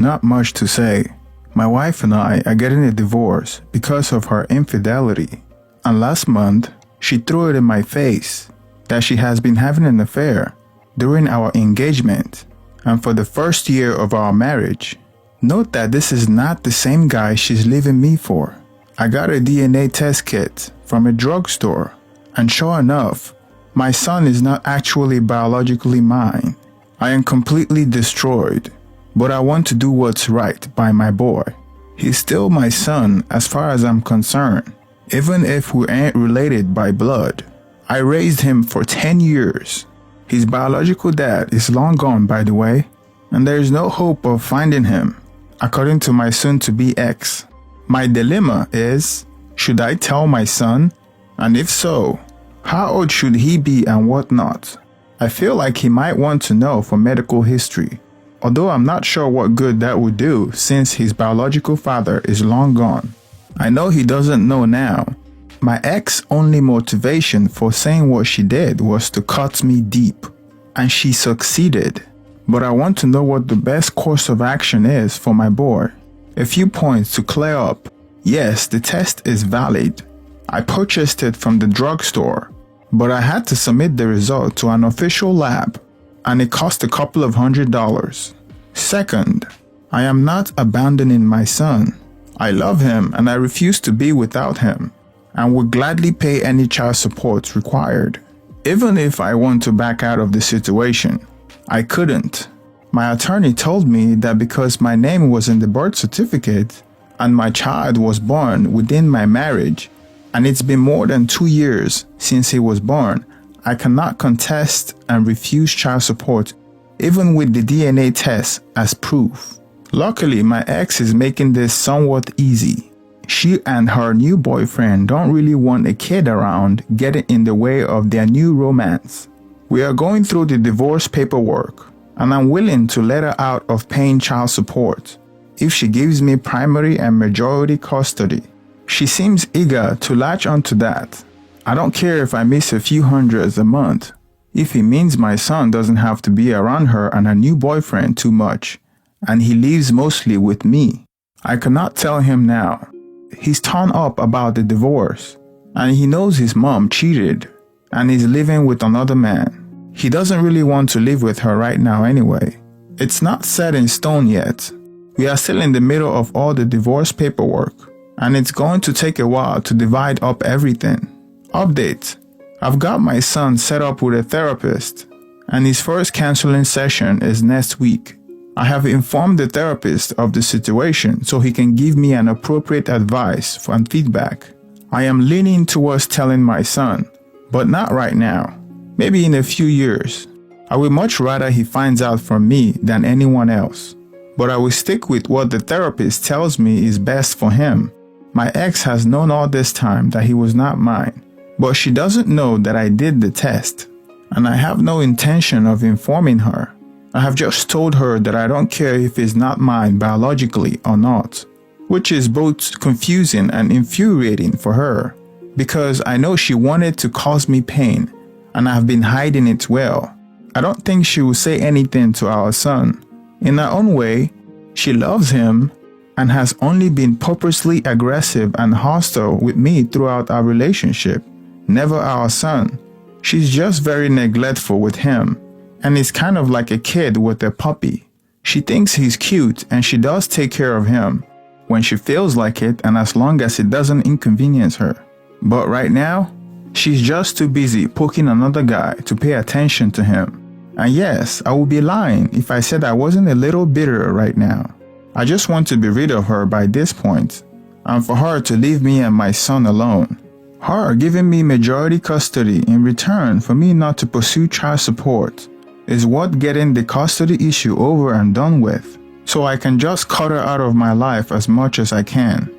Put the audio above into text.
not much to say. My wife and I are getting a divorce because of her infidelity. And last month, she threw it in my face that she has been having an affair during our engagement and for the first year of our marriage. Note that this is not the same guy she's leaving me for. I got a DNA test kit from a drugstore, and sure enough, my son is not actually biologically mine. I am completely destroyed, but I want to do what's right by my boy. He's still my son as far as I'm concerned, even if we ain't related by blood. I raised him for 10 years. His biological dad is long gone, by the way, and there is no hope of finding him, according to my soon-to-be ex. My dilemma is, should I tell my son? And if so, how old should he be and what not? I feel like he might want to know for medical history, although I'm not sure what good that would do since his biological father is long gone. I know he doesn't know now. My ex's only motivation for saying what she did was to cut me deep, and she succeeded. But I want to know what the best course of action is for my boy. A few points to clear up. Yes, the test is valid. I purchased it from the drugstore, but I had to submit the result to an official lab, and it cost a couple of $100s. Second, I am not abandoning my son. I love him and I refuse to be without him, and would gladly pay any child support required. Even if I want to back out of the situation, I couldn't. My attorney told me that because my name was in the birth certificate and my child was born within my marriage, and it's been more than 2 years since he was born, I cannot contest and refuse child support, even with the DNA test as proof. Luckily, my ex is making this somewhat easy. She and her new boyfriend don't really want a kid around getting in the way of their new romance. We are going through the divorce paperwork, and I'm willing to let her out of paying child support if she gives me primary and majority custody. She seems eager to latch onto that. I don't care if I miss a few hundreds a month, if it means my son doesn't have to be around her and her new boyfriend too much, and he lives mostly with me. I cannot tell him now. He's torn up about the divorce, and he knows his mom cheated and is living with another man. He doesn't really want to live with her right now anyway. It's not set in stone yet. We are still in the middle of all the divorce paperwork, and it's going to take a while to divide up everything. Update: I've got my son set up with a therapist, and his first counseling session is next week. I have informed the therapist of the situation so he can give me an appropriate advice and feedback. I am leaning towards telling my son, but not right now. Maybe in a few years. I would much rather he finds out from me than anyone else. But I will stick with what the therapist tells me is best for him. My ex has known all this time that he was not mine, but she doesn't know that I did the test, and I have no intention of informing her. I have just told her that I don't care if he's not mine biologically or not, which is both confusing and infuriating for her, because I know she wanted to cause me pain, and I've been hiding it well. I don't think she will say anything to our son. In her own way, she loves him and has only been purposely aggressive and hostile with me throughout our relationship, never our son. She's just very neglectful with him, and is kind of like a kid with a puppy. She thinks he's cute and she does take care of him when she feels like it and as long as it doesn't inconvenience her. But right now, she's just too busy poking another guy to pay attention to him. And yes, I would be lying if I said I wasn't a little bitter right now. I just want to be rid of her by this point, and for her to leave me and my son alone. Her giving me majority custody in return for me not to pursue child support is what getting the custody issue over and done with, so I can just cut her out of my life as much as I can.